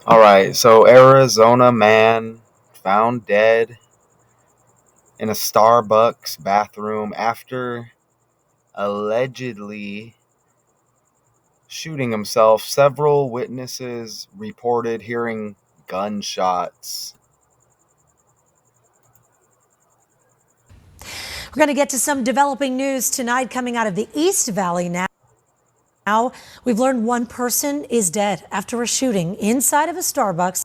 All right, so Arizona man found dead in a Starbucks bathroom after allegedly shooting himself. Several witnesses reported hearing gunshots. We're going to get to some developing news tonight coming out of the East Valley now. We've learned one person is dead after a shooting inside of a Starbucks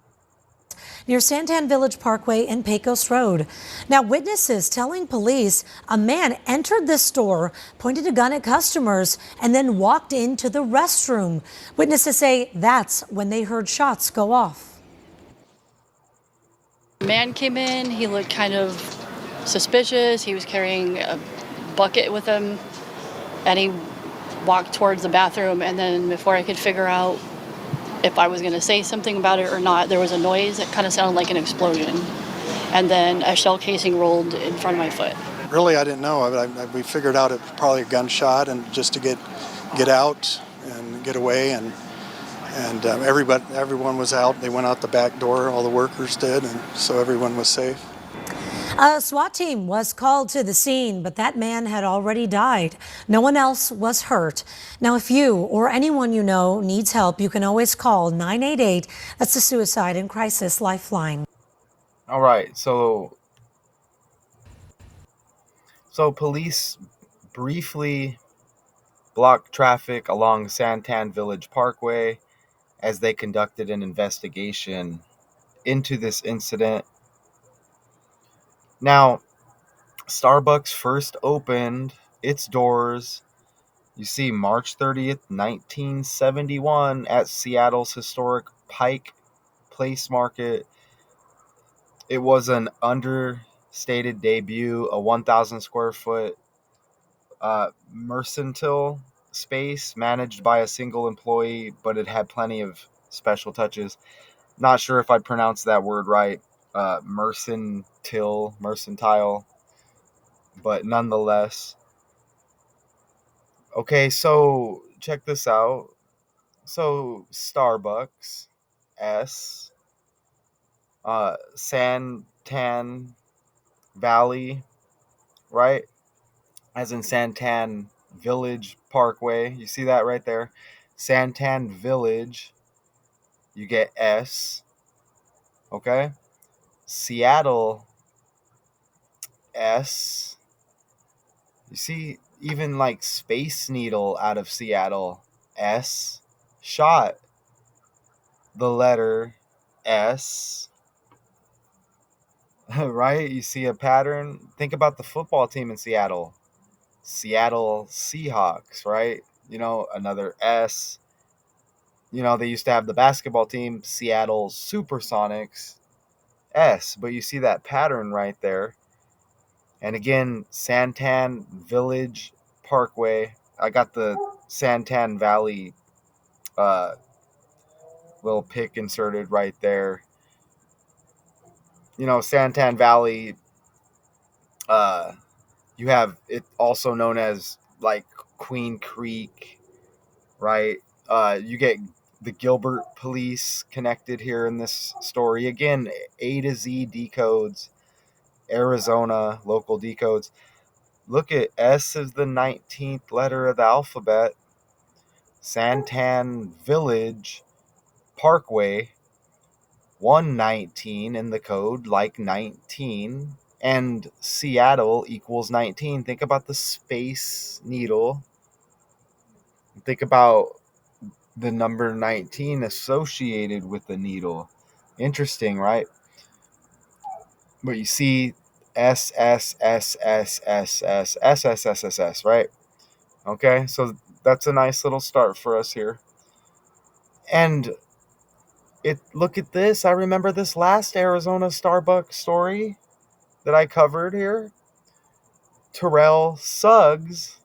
near Santan Village Parkway and Pecos Road. Now, witnesses telling police a man entered the store, pointed a gun at customers, and then walked into the restroom. Witnesses say that's when they heard shots go off. The man came in, he looked kind of suspicious. He was carrying a bucket with him, and he walked towards the bathroom. And then before I could figure out if I was going to say something about it or not, there was a noise that kind of sounded like an explosion. And then a shell casing rolled in front of my foot. Really, I didn't know. We figured out it was probably a gunshot, and just to get out and get away, and everyone was out. They went out the back door. All the workers did, and so everyone was safe. A SWAT team was called to the scene, but that man had already died. No one else was hurt. Now, if you or anyone you know needs help, you can always call 988. That's the Suicide and Crisis Lifeline. All right, so police briefly blocked traffic along Santan Village Parkway as they conducted an investigation into this incident. Now, Starbucks first opened its doors, you see, March 30th, 1971 at Seattle's historic Pike Place Market. It was an understated debut, a 1,000 square foot mercantile space managed by a single employee, but it had plenty of special touches. Not sure if I pronounced that word right, mercantile, but nonetheless. Okay, so check this out. So Starbucks, S, Santan Valley, right? As in Santan Village Parkway. You see that right there? Santan Village, you get S, okay? Seattle, S. You see, even like Space Needle out of Seattle, S. Shot, the letter S. Right? You see a pattern? Think about the football team in Seattle. Seattle Seahawks, right? Another S. They used to have the basketball team, Seattle Supersonics, S. But you see that pattern right there. And again, Santan Village Parkway. I got the Santan Valley little pic inserted right there. Santan Valley, you have it also known as like Queen Creek, right? You get the Gilbert police connected here in this story. Again, A to Z decodes, Arizona local decodes. Look at S is the 19th letter of the alphabet. Santan Village Parkway, 119 in the code, like 19. And Seattle equals 19. Think about the Space Needle. Think about the number 19 associated with the needle. Interesting, right? But you see S, S, S, S, S, S, S, S, S, S, S, right? Okay, so that's a nice little start for us here. And look at this. I remember this last Arizona Starbucks story that I covered here. Terrell Suggs,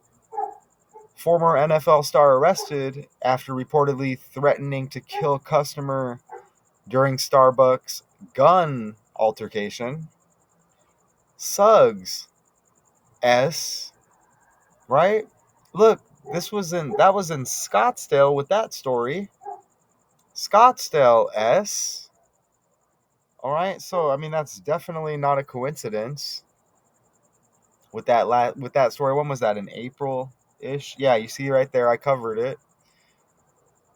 former NFL star, arrested after reportedly threatening to kill customer during Starbucks gun altercation. Suggs, S, right? Look, that was in Scottsdale with that story. Scottsdale, S. All right, so I mean that's definitely not a coincidence. With that story, when was that? In April ish? Yeah, you see right there, I covered it.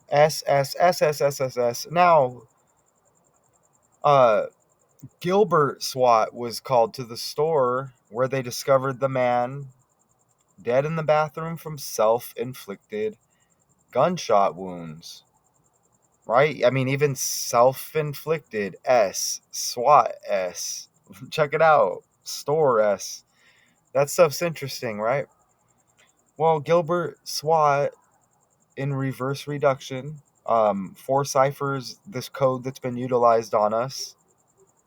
S S S S S S S. Now, uh, Gilbert SWAT was called to the store where they discovered the man dead in the bathroom from self-inflicted gunshot wounds. Right? I mean, even self-inflicted S, SWAT S. Check it out. Store S. That stuff's interesting, right? Well, Gilbert SWAT in reverse reduction, four ciphers, this code that's been utilized on us,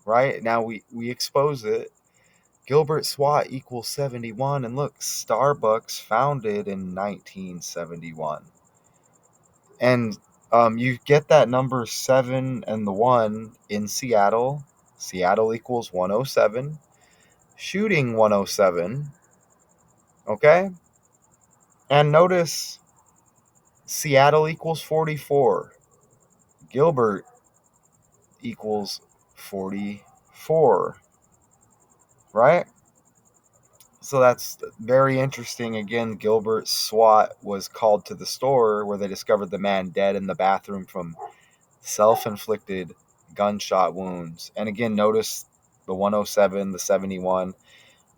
right? Now we expose it. Gilbert SWAT equals 71, and look, Starbucks founded in 1971. And you get that number 7 and the 1 in Seattle. Seattle equals 107. Shooting 107. Okay? And notice Seattle equals 44. Gilbert equals 44. Right? So that's very interesting. Again, Gilbert SWAT was called to the store where they discovered the man dead in the bathroom from self-inflicted gunshot wounds. And again, notice the 107, the 71.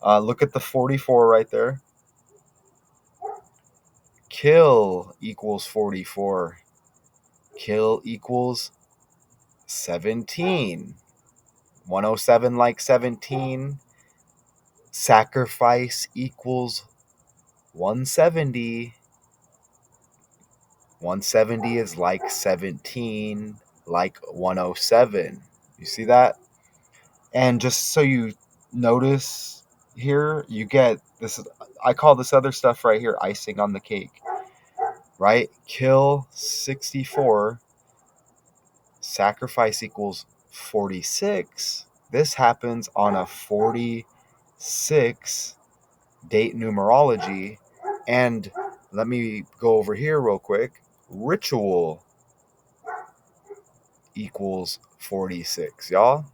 Look at the 44 right there. Kill equals 44. Kill equals 17. 107 like 17. Sacrifice equals 170. 170 is like 17, like 107. You see that? And just so you notice here, you get this. I call this other stuff right here icing on the cake, right? Kill 64, sacrifice equals 46. This happens on a 46 date numerology. And let me go over here real quick. Ritual equals 46, y'all.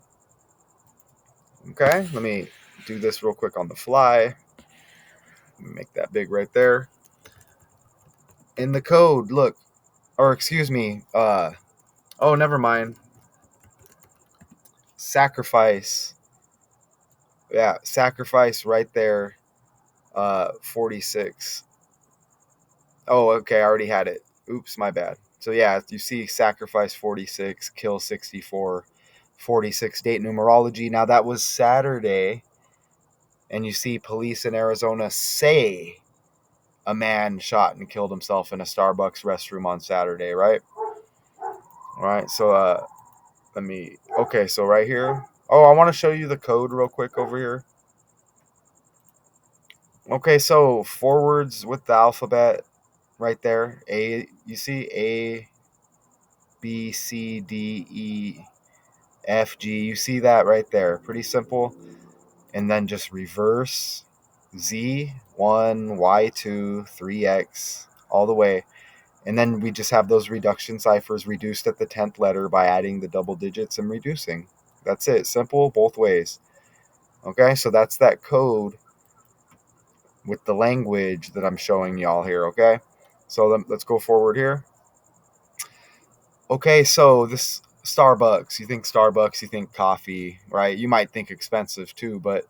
Okay, let me do this real quick on the fly. Make that big right there. In the code, look, or excuse me, oh, never mind. Sacrifice. Yeah, sacrifice right there, 46. Oh, okay, I already had it. Oops, my bad. So yeah, you see sacrifice 46, kill 64, 46 date numerology. Now that was Saturday, and you see police in Arizona say a man shot and killed himself in a Starbucks restroom on Saturday, right? All right, so okay, so right here. Oh, I want to show you the code real quick over here. Okay, so forwards with the alphabet right there. A, you see A, B, C, D, E, F, G. You see that right there. Pretty simple. And then just reverse Z, 1, Y2, 3X, all the way. And then we just have those reduction ciphers reduced at the 10th letter by adding the double digits and reducing. That's it. Simple both ways. Okay, so that's that code with the language that I'm showing y'all here, okay? So let's go forward here. Okay, so this Starbucks, you think Starbucks, you think coffee, right? You might think expensive too, but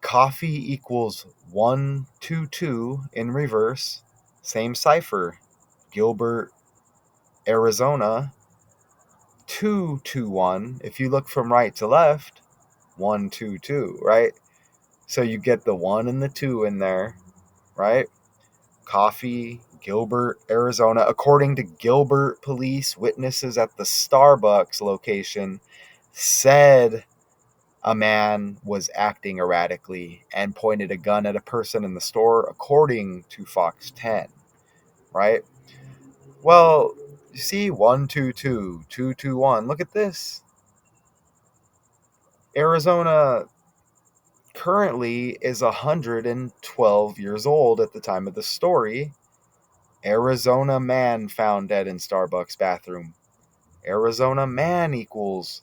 coffee equals 122 in reverse, same cipher. Gilbert, Arizona, 221. If you look from right to left, 122, right? So you get the 1 and the 2 in there, right? Coffee, Gilbert, Arizona. According to Gilbert police, witnesses at the Starbucks location said a man was acting erratically and pointed a gun at a person in the store, according to Fox 10, right? Well, you see 122, 221. Look at this. Arizona currently is 112 years old at the time of the story. Arizona man found dead in Starbucks bathroom. Arizona man equals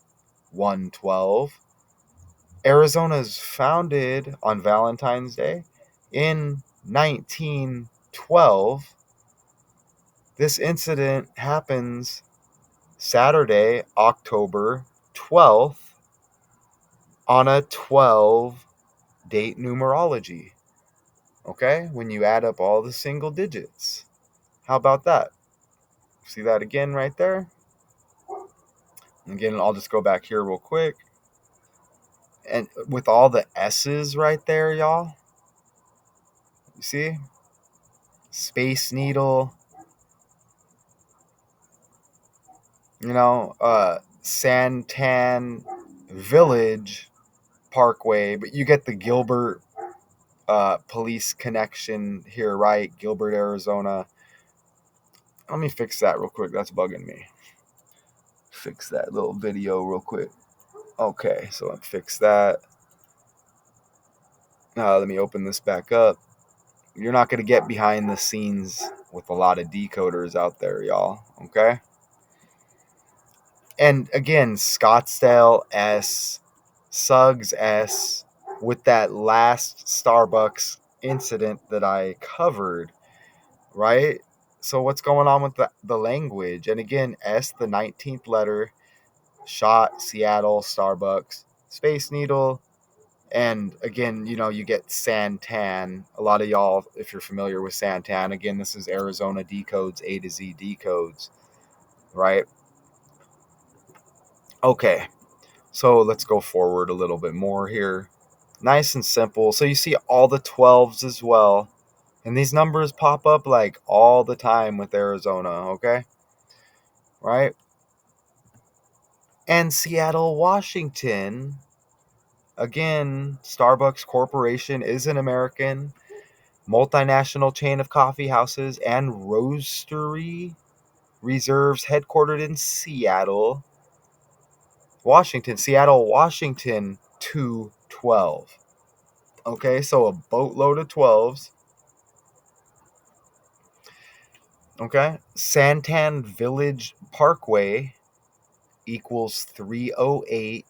112. Arizona is founded on Valentine's Day in 1912. This incident happens Saturday, October 12th, on a 12 date numerology. Okay? When you add up all the single digits. How about that? See that again right there? Again, I'll just go back here real quick. And with all the S's right there, y'all. You see? Space Needle. Santan Village Parkway. But you get the Gilbert police connection here, right? Gilbert, Arizona. Let me fix that real quick. That's bugging me. Fix that little video real quick. Okay, so let's fix that. Let me open this back up. You're not going to get behind the scenes with a lot of decoders out there, y'all. Okay? And again, Scottsdale S, Suggs S, with that last Starbucks incident that I covered, right? So what's going on with the language? And again, S, the 19th letter, shot, Seattle, Starbucks, Space Needle, and again, you get Santan. A lot of y'all, if you're familiar with Santan, again, this is Arizona decodes, A to Z decodes, right? Okay, so let's go forward a little bit more here. Nice and simple. So you see all the 12s as well. And these numbers pop up like all the time with Arizona, okay? Right? And Seattle, Washington, again, Starbucks Corporation is an American multinational chain of coffee houses and roastery reserves headquartered in Seattle, Washington. Seattle, Washington, 212. Okay, so a boatload of 12s. Okay, Santan Village Parkway equals 308.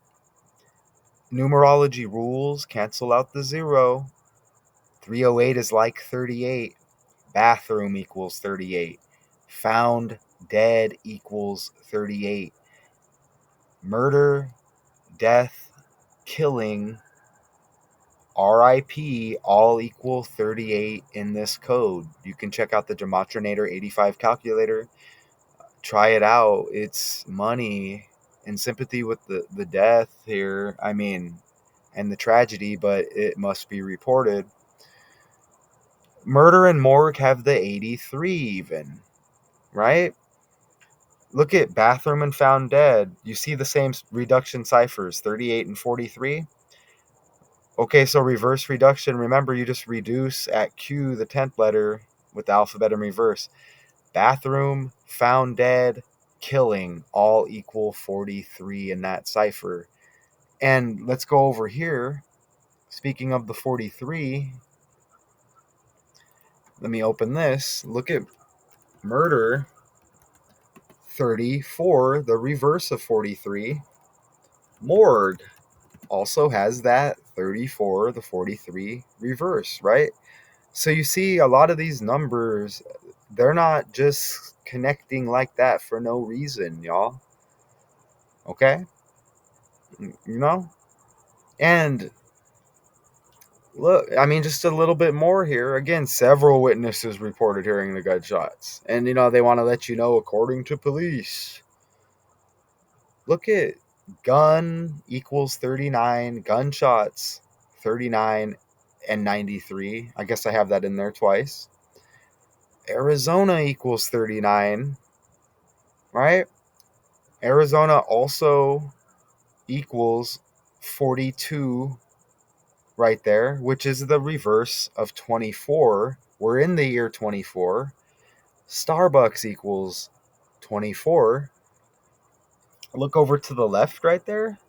Numerology rules, cancel out the 0. 308 is like 38. Bathroom equals 38. Found dead equals 38. Murder, death, killing, RIP all equal 38 in this code. You can check out the Gematrinator 85 calculator. Try it out. It's money in sympathy with the death here. I mean, and the tragedy, but it must be reported. Murder and morgue have the 83 even, right? Look at bathroom and found dead. You see the same reduction ciphers, 38 and 43. Okay, so reverse reduction. Remember, you just reduce at Q, the 10th letter, with the alphabet in reverse. Bathroom, found dead, killing, all equal 43 in that cipher. And let's go over here. Speaking of the 43, let me open this. Look at murder, 34, the reverse of 43. Morgue also has that 34, the 43 reverse, right? So you see a lot of these numbers, they're not just connecting like that for no reason, y'all. Okay? And look, I mean, just a little bit more here. Again, several witnesses reported hearing the gunshots. And, they want to let you know, according to police. Look at gun equals 39, gunshots 39 and 93. I guess I have that in there twice. Arizona equals 39, right? Arizona also equals 42 right there, which is the reverse of 24. We're in the year 24. Starbucks equals 24. Look over to the left right there.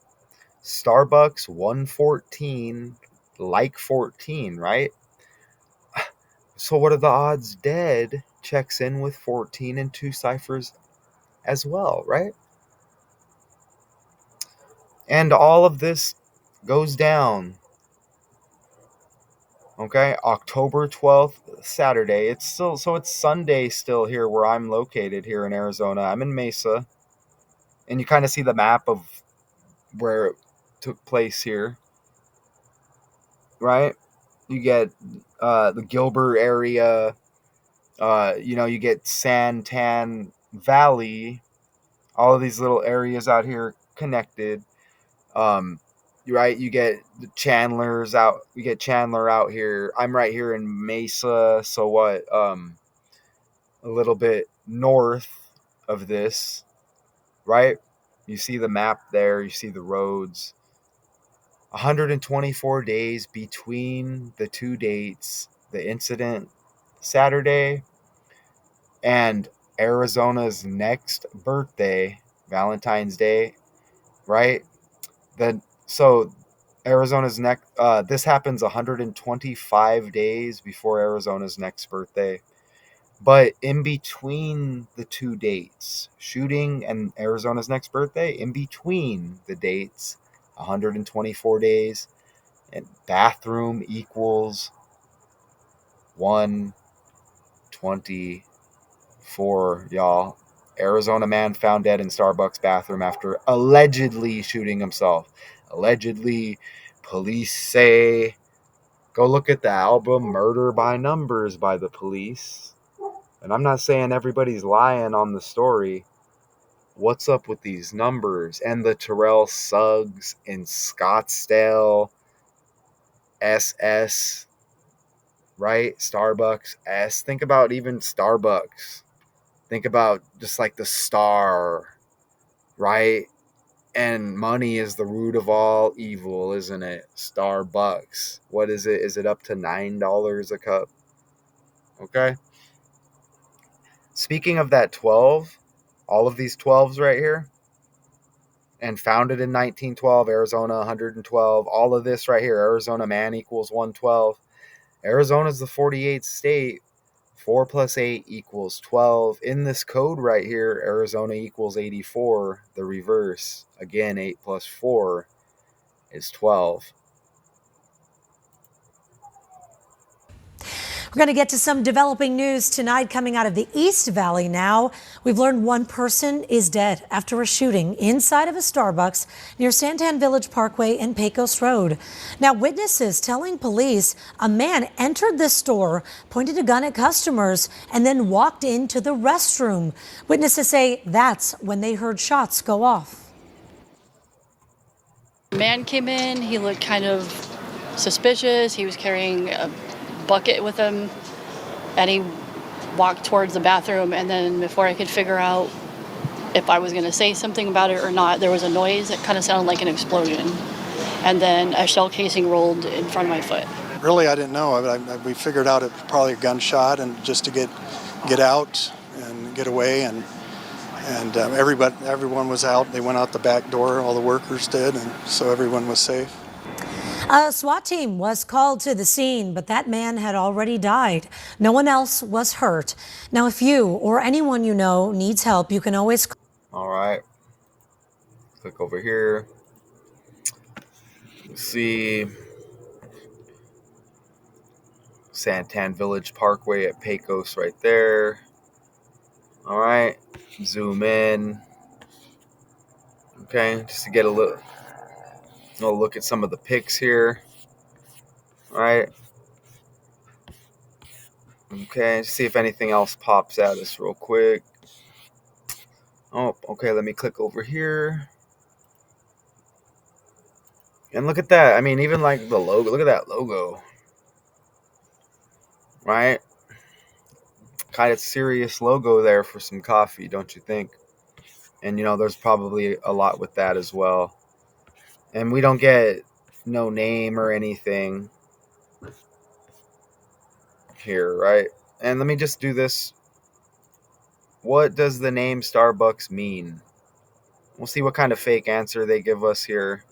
Starbucks 114, like 14, right? So what are the odds dead checks in with 14 and 2 ciphers as well, right? And all of this goes down, okay, October 12th, Saturday. It's Sunday still here where I'm located here in Arizona. I'm in Mesa, and you kind of see the map of where it took place here, right? You get the Gilbert area, you get Santan Valley, all of these little areas out here connected. Right, you get the Chandler's out. You get Chandler out here. I'm right here in Mesa, so what? A little bit north of this, right? You see the map there. You see the roads. 124 days between the two dates, the incident Saturday and Arizona's next birthday, Valentine's Day, right? Then so Arizona's next this happens 125 days before Arizona's next birthday. But in between the two dates, shooting and Arizona's next birthday, in between the dates, 124 days, and bathroom equals 124, y'all. Arizona man found dead in Starbucks bathroom after allegedly shooting himself. Allegedly, police say. Go look at the album Murder by Numbers by the Police. And I'm not saying everybody's lying on the story. What's up with these numbers? And the Terrell Suggs in Scottsdale SS, right? Starbucks S. Think about even Starbucks. Think about just like the star, right? And money is the root of all evil, isn't it? Starbucks. What is it? Is it up to $9 a cup? Okay. Speaking of that 12, all of these 12s right here, and founded in 1912, Arizona 112, all of this right here, Arizona man equals 112. Arizona's the 48th state. 4 plus 8 equals 12. In this code right here, Arizona equals 84. The reverse, again, 8 plus 4 is 12. We're going to get to some developing news tonight coming out of the East Valley now. We've learned one person is dead after a shooting inside of a Starbucks near Santan Village Parkway and Pecos Road. Now, witnesses telling police a man entered the store, pointed a gun at customers, and then walked into the restroom. Witnesses say that's when they heard shots go off. The man came in, he looked kind of suspicious. He was carrying a bucket with him, and he walked towards the bathroom, and then before I could figure out if I was going to say something about it or not, there was a noise that kind of sounded like an explosion, and then a shell casing rolled in front of my foot. Really, I didn't know. We figured out it was probably a gunshot, and just to get out and get away, and everyone was out. They went out the back door. All the workers did, and so everyone was safe. A SWAT team was called to the scene, but that man had already died. No one else was hurt. Now, if you or anyone you know needs help, you can always call. All right. Click over here. See Santan Village Parkway at Pecos right there. All right. Zoom in. Okay, just to get a look at some of the pics here. All right. Okay, see if anything else pops at us real quick. Oh, okay, let me click over here. And look at that. I mean, even like the logo. Look at that logo. Right? Kind of serious logo there for some coffee, don't you think? And, there's probably a lot with that as well. And we don't get no name or anything here, right? And let me just do this. What does the name Starbucks mean? We'll see what kind of fake answer they give us here.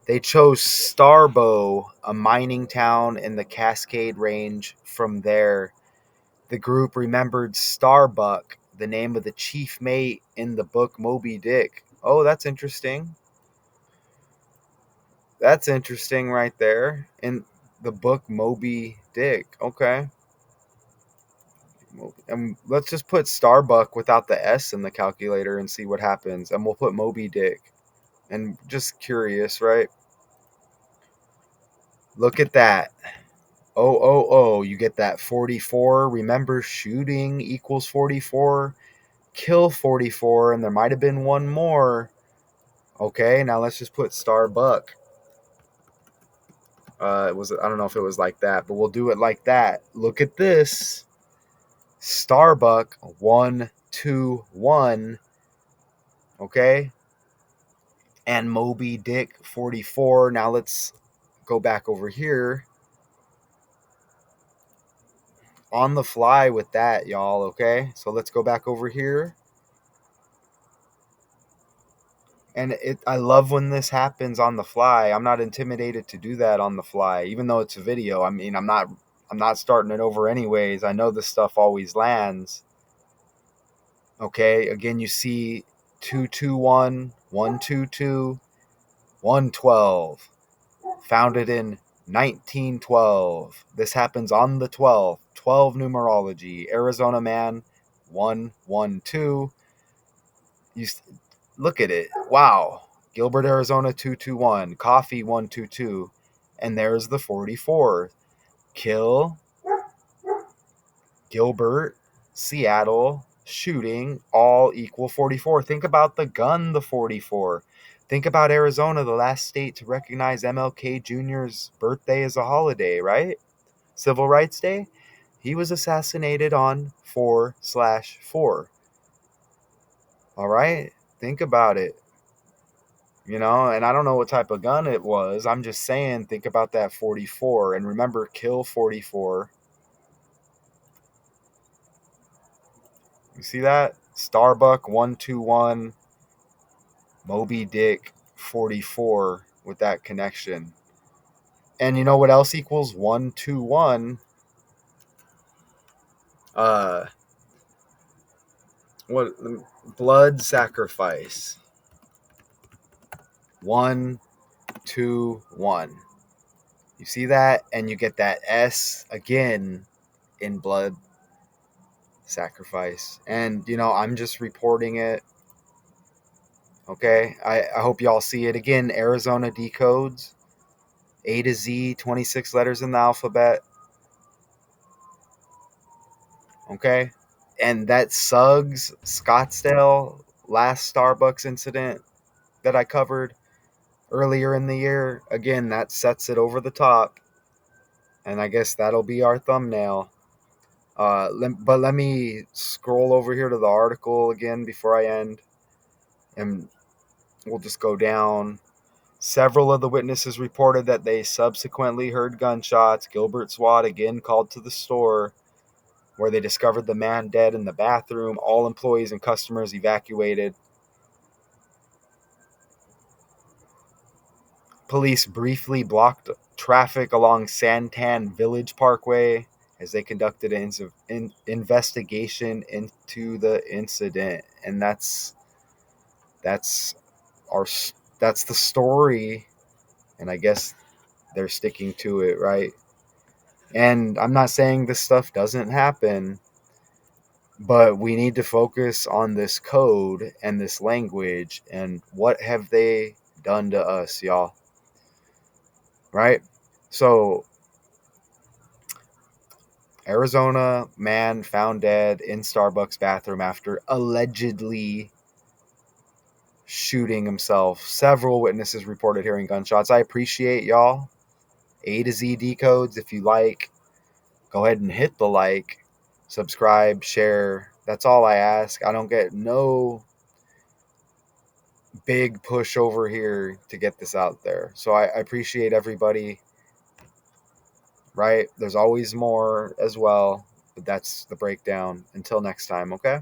They chose Starbo, a mining town in the Cascade Range. From there, The group remembered Starbuck, the name of the chief mate in the book Moby Dick. Oh, that's interesting. That's interesting right there. In the book Moby Dick. Okay. And let's just put Starbuck without the S in the calculator and see what happens. And we'll put Moby Dick. And just curious, right? Look at that. Oh, you get that 44. Remember, shooting equals 44. Kill 44. And there might have been one more. Okay, now let's just put Starbuck. I don't know if it was like that, but we'll do it like that. Look at this. Starbuck 121. Okay? And Moby Dick 44. Now let's go back over here. On the fly with that, y'all, okay? So let's go back over here. And I love when this happens on the fly. I'm not intimidated to do that on the fly, even though it's a video. I mean, I'm not starting it over anyways. I know this stuff always lands. Okay, again, you see 221, 122, 112. Founded in 1912. This happens on the 12th. 12 numerology. Arizona man 112. You look at it. Wow. Gilbert, Arizona 221. Coffee 122. And there's the 44. Kill, Gilbert, Seattle, shooting, all equal 44. Think about the gun, the 44. Think about Arizona, the last state to recognize MLK Jr.'s birthday as a holiday, right? Civil Rights Day. He was assassinated on 4/4. All right? Think about it. And I don't know what type of gun it was. I'm just saying, think about that 44. And remember, kill 44. You see that? Starbuck 121, Moby Dick 44 with that connection. And you know what else equals 121? What blood sacrifice. 121. You see that? And you get that S again in blood sacrifice. And I'm just reporting it. Okay, I hope y'all see it. Again, Arizona decodes A to Z, 26 letters in the alphabet. Okay, and that Suggs Scottsdale last Starbucks incident that I covered earlier in the year, again, that sets it over the top. And I guess that'll be our thumbnail. But let me scroll over here to the article again before I end. And we'll just go down. Several of the witnesses reported that they subsequently heard gunshots. Gilbert SWAT again called to the store where they discovered the man dead in the bathroom. All employees and customers evacuated. Police briefly blocked traffic along Santan Village Parkway as they conducted an investigation into the incident. And that's the story. And I guess they're sticking to it, right? And I'm not saying this stuff doesn't happen, but we need to focus on this code and this language and what have they done to us, y'all? Right? So, Arizona man found dead in Starbucks bathroom after allegedly shooting himself. Several witnesses reported hearing gunshots. I appreciate y'all. A to Z decodes. If you like, go ahead and hit the like, subscribe, share. That's all I ask. I don't get no big push over here to get this out there. So I appreciate everybody. Right? There's always more as well, but that's the breakdown. Until next time, okay?